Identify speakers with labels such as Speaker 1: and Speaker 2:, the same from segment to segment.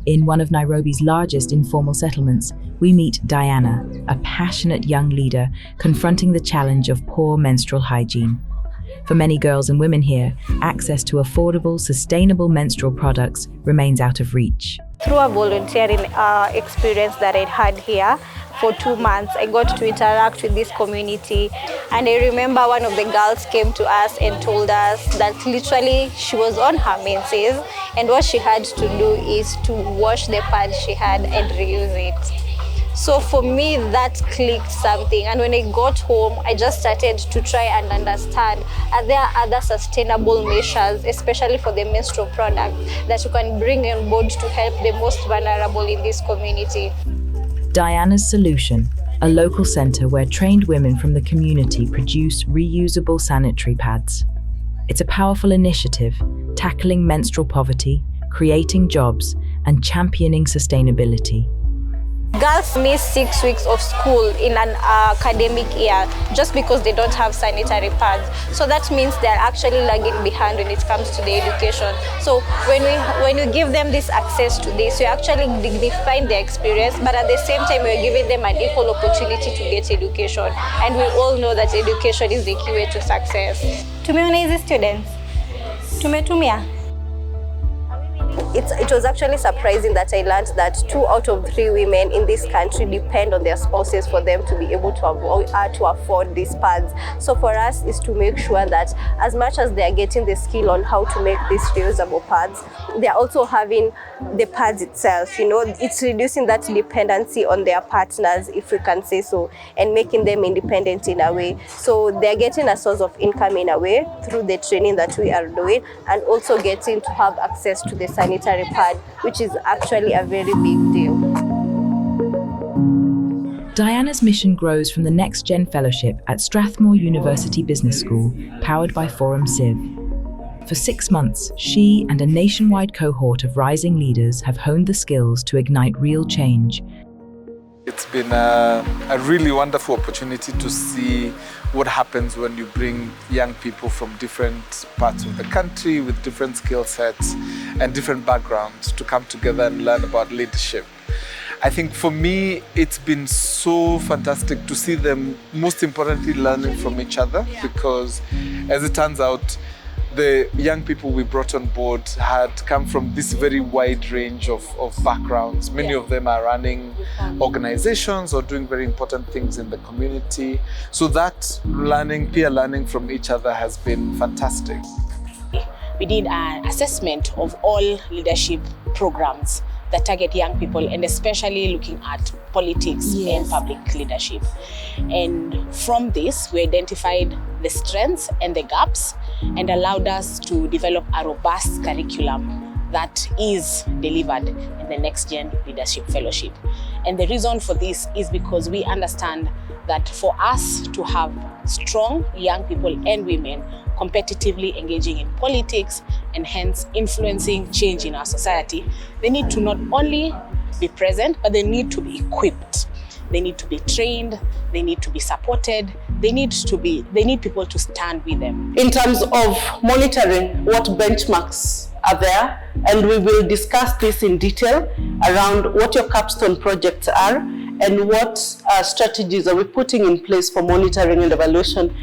Speaker 1: In one of Nairobi's largest informal settlements, we meet Diana, a passionate young leader confronting the challenge of poor menstrual hygiene. For many girls and women here, access to affordable, sustainable menstrual products remains out of reach.
Speaker 2: Through a volunteering experience that I had here for 2 months, I got to interact with this community. And I remember one of the girls came to us and told us that literally she was on her menses and what she had to do is to wash the pads she had and reuse it. So for me, that clicked something. And when I got home, I just started to try and understand, are there other sustainable measures, especially for the menstrual product, that you can bring on board to help the most vulnerable in this community?
Speaker 1: Diana's solution, a local centre where trained women from the community produce reusable sanitary pads. It's a powerful initiative, tackling menstrual poverty, creating jobs, and championing sustainability.
Speaker 2: Girls miss 6 weeks of school in an academic year just because they don't have sanitary pads. So that means they're actually lagging behind when it comes to the education. So when you give them this access to this, you're actually dignifying their experience, but at the same time, you're giving them an equal opportunity to get education. And we all know that education is the key way to success. Tumeona hizi students? Tumetumia? It was actually surprising that I learned that 2 out of 3 women in this country depend on their spouses for them to be able to afford these pads. So for us is to make sure that as much as they are getting the skill on how to make these reusable pads, they are also having the pads itself. You know, it's reducing that dependency on their partners, if we can say so, and making them independent in a way. So they are getting a source of income in a way through the training that we are doing, and also getting to have access to the sanitary pad, which is actually a very big deal.
Speaker 1: Diana's mission grows from the NextGen Fellowship at Strathmore University Business School, powered by ForumCiv. For 6 months, she and a nationwide cohort of rising leaders have honed the skills to ignite real change.
Speaker 3: It's been a really wonderful opportunity to see what happens when you bring young people from different parts of the country with different skill sets and different backgrounds to come together and learn about leadership. I think for me, it's been so fantastic to see them, most importantly, learning from each other, because as it turns out, the young people we brought on board had come from this very wide range of backgrounds. Many of them are running organizations or doing very important things in the community. So that learning, peer learning from each other has been fantastic.
Speaker 4: We did an assessment of all leadership programs that target young people, and especially looking at politics and public leadership. And from this, we identified the strengths and the gaps and allowed us to develop a robust curriculum that is delivered in the NextGen Leadership Fellowship. And the reason for this is because we understand that for us to have strong young people and women competitively engaging in politics and hence influencing change in our society, they need to not only be present, but they need to be equipped. They need to be trained, they need to be supported, they need people to stand with them.
Speaker 5: In terms of monitoring, what benchmarks are there? And we will discuss this in detail around what your capstone projects are and what strategies are we putting in place for monitoring and evaluation.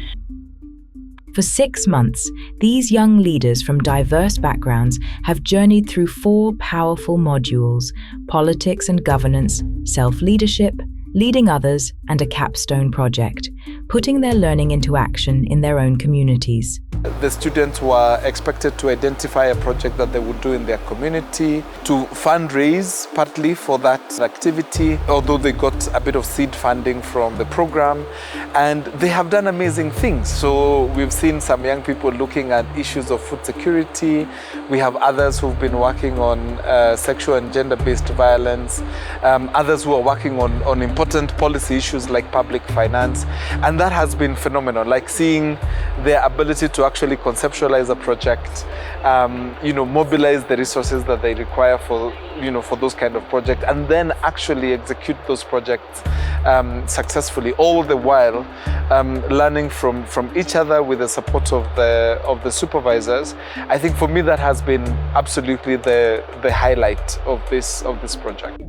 Speaker 1: For 6 months, these young leaders from diverse backgrounds have journeyed through 4 powerful modules: politics and governance, self-leadership, leading others, and a capstone project, putting their learning into action in their own communities.
Speaker 3: The students were expected to identify a project that they would do in their community, to fundraise partly for that activity, although they got a bit of seed funding from the program, and they have done amazing things. So we've seen some young people looking at issues of food security. We have others who've been working on sexual and gender-based violence, others who are working on important policy issues like public finance, and that has been phenomenal, like seeing their ability to actually conceptualize a project, mobilize the resources that they require for those kind of projects, and then actually execute those projects successfully, all the while learning from each other with the support of the supervisors. I think for me that has been absolutely the highlight of this project.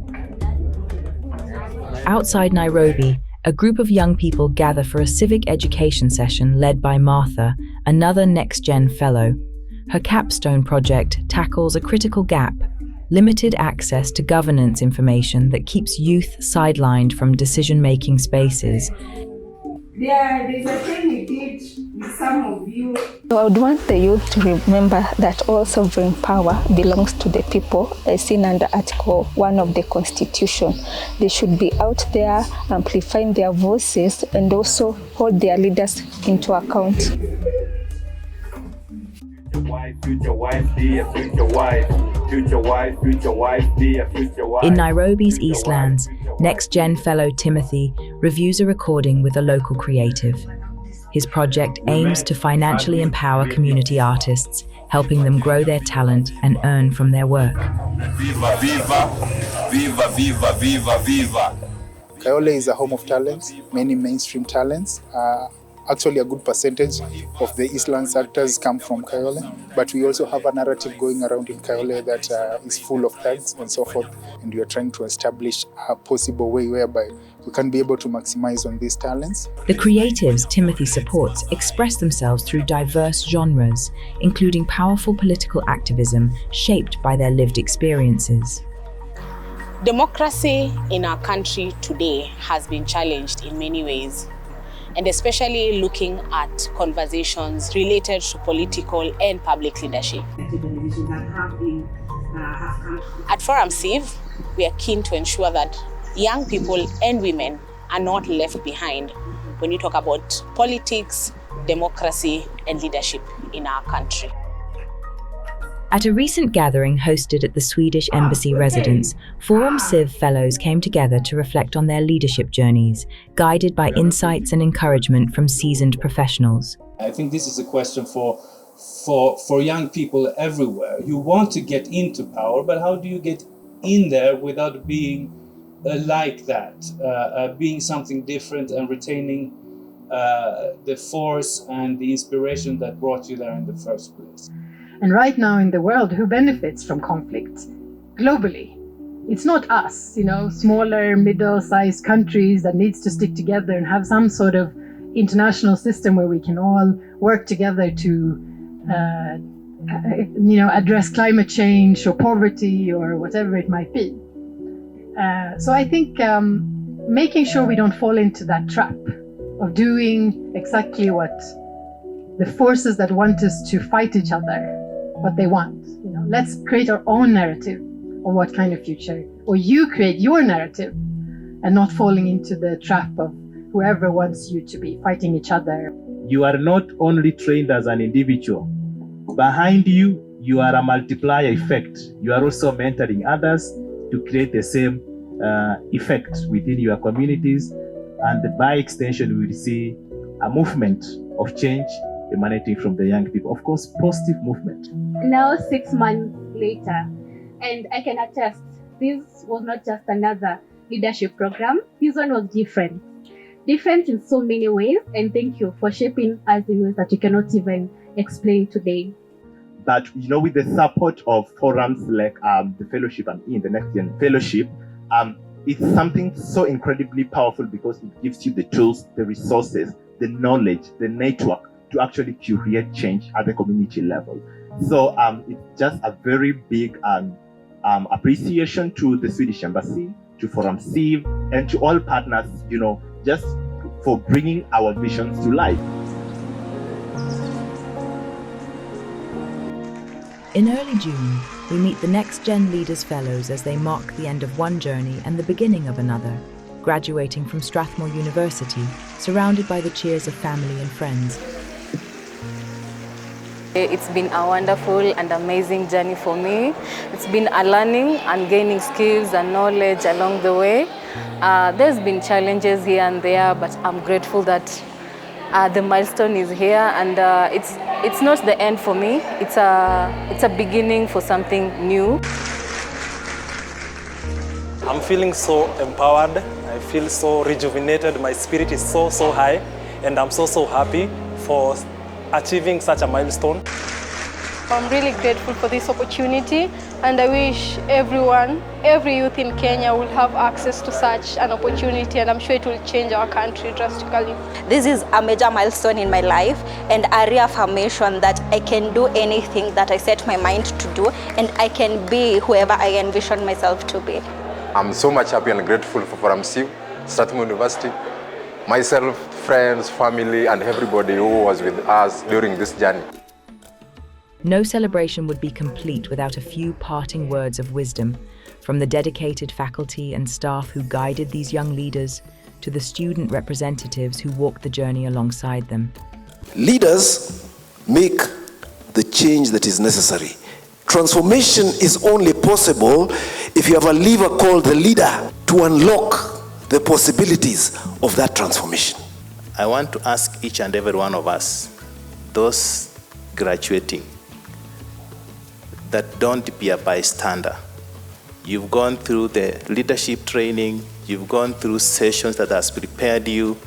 Speaker 1: Outside Nairobi, a group of young people gather for a civic education session led by Martha, another NextGen fellow. Her capstone project tackles a critical gap: limited access to governance information that keeps youth sidelined from decision-making spaces.
Speaker 6: There's a thing we did with some of you.
Speaker 7: I would want the youth to remember that all sovereign power belongs to the people, as seen under Article 1 of the Constitution. They should be out there amplifying their voices and also hold their leaders into account.
Speaker 6: Future wife, dear future wife. Future wife, dear future wife.
Speaker 1: In Nairobi's Eastlands, NextGen fellow Timothy reviews a recording with a local creative. His project aims to financially empower community artists, helping them grow their talent and earn from their work.
Speaker 6: Viva, viva, viva, viva, viva, viva.
Speaker 8: Kayole is a home of talents, many mainstream talents. Actually, a good percentage of the Eastlands actors come from Kayole, but we also have a narrative going around in Kayole that is full of thugs and so forth, and we are trying to establish a possible way whereby we can be able to maximize on these talents.
Speaker 1: The creatives Timothy supports express themselves through diverse genres, including powerful political activism shaped by their lived experiences.
Speaker 4: Democracy in our country today has been challenged in many ways, and especially looking at conversations related to political and public leadership. At ForumCiv, we are keen to ensure that young people and women are not left behind when you talk about politics, democracy, and leadership in our country.
Speaker 1: At a recent gathering hosted at the Swedish Embassy residence, ForumCiv fellows came together to reflect on their leadership journeys, guided by insights and encouragement from seasoned professionals.
Speaker 9: I think this is a question for young people everywhere. You want to get into power, but how do you get in there without being like that, being something different and retaining the force and the inspiration that brought you there in the first place?
Speaker 10: And right now in the world, who benefits from conflict globally? It's not us, smaller, middle-sized countries that needs to stick together and have some sort of international system where we can all work together to, address climate change or poverty or whatever it might be. So I think making sure we don't fall into that trap of doing exactly what the forces that want us to fight each other, what they want. Let's create our own narrative of what kind of future, or you create your narrative and not falling into the trap of whoever wants you to be fighting each other.
Speaker 11: You are not only trained as an individual. Behind you, you are a multiplier effect. You are also mentoring others to create the same effect within your communities. And by extension, we will see a movement of change emanating from the young people. Of course, positive movement.
Speaker 12: Now 6 months later, and I can attest, this was not just another leadership program. This one was different. Different in so many ways, and thank you for shaping us in ways that you cannot even explain today.
Speaker 11: But with the support of forums like the fellowship and in the NextGen Fellowship, it's something so incredibly powerful because it gives you the tools, the resources, the knowledge, the network to actually create change at the community level. So it's just a very big appreciation to the Swedish Embassy, to ForumCiv, and to all partners, just for bringing our visions to life.
Speaker 1: In early June, we meet the NextGen Leaders Fellows as they mark the end of one journey and the beginning of another, graduating from Strathmore University, surrounded by the cheers of family and friends.
Speaker 2: It's been a wonderful and amazing journey for me. It's been a learning and gaining skills and knowledge along the way. There's been challenges here and there, but I'm grateful that the milestone is here, and it's not the end for me. It's a beginning for something new.
Speaker 13: I'm feeling so empowered I feel so rejuvenated. My spirit is so high, and I'm so happy for achieving such a milestone.
Speaker 14: I'm really grateful for this opportunity, and I wish every youth in Kenya will have access to such an opportunity, and I'm sure it will change our country drastically.
Speaker 15: This is a major milestone in my life and a reaffirmation that I can do anything that I set my mind to do, and I can be whoever I envision myself to be.
Speaker 16: I'm so much happy and grateful for ForumCiv, Strathmore University, myself, friends, family, and everybody who was with us during this journey.
Speaker 1: No celebration would be complete without a few parting words of wisdom from the dedicated faculty and staff who guided these young leaders to the student representatives who walked the journey alongside them.
Speaker 17: Leaders make the change that is necessary. Transformation is only possible if you have a lever called the leader to unlock the possibilities of that transformation.
Speaker 18: I want to ask each and every one of us, those graduating, that don't be a bystander. You've gone through the leadership training, you've gone through sessions that has prepared you.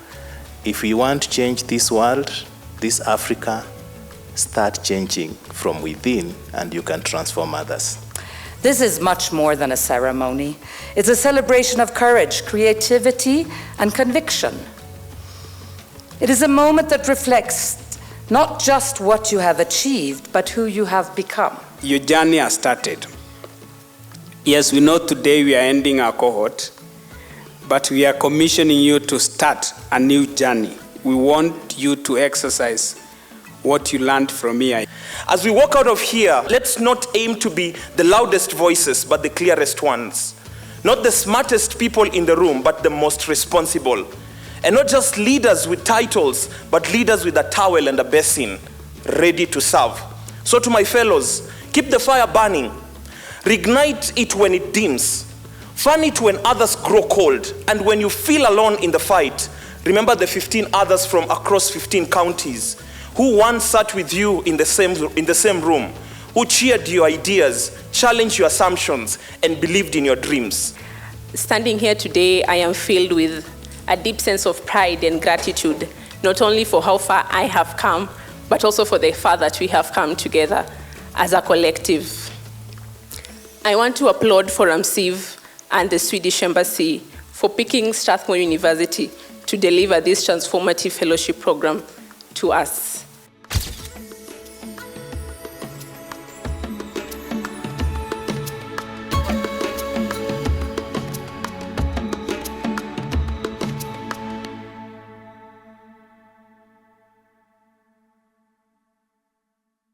Speaker 18: If we want to change this world, this Africa, start changing from within and you can transform others.
Speaker 19: This is much more than a ceremony. It's a celebration of courage, creativity, and conviction. It is a moment that reflects not just what you have achieved, but who you have become.
Speaker 20: Your journey has started. Yes, we know today we are ending our cohort, but we are commissioning you to start a new journey. We want you to exercise what you learned from here.
Speaker 21: As we walk out of here, let's not aim to be the loudest voices, but the clearest ones. Not the smartest people in the room, but the most responsible. And not just leaders with titles, but leaders with a towel and a basin, ready to serve. So to my fellows, keep the fire burning. Reignite it when it dims. Fan it when others grow cold. And when you feel alone in the fight, remember the 15 others from across 15 counties who once sat with you in the same room, who cheered your ideas, challenged your assumptions, and believed in your dreams.
Speaker 22: Standing here today, I am filled with a deep sense of pride and gratitude, not only for how far I have come, but also for the far that we have come together as a collective. I want to applaud ForumCiv and the Swedish Embassy for picking Strathmore University to deliver this transformative fellowship program to us.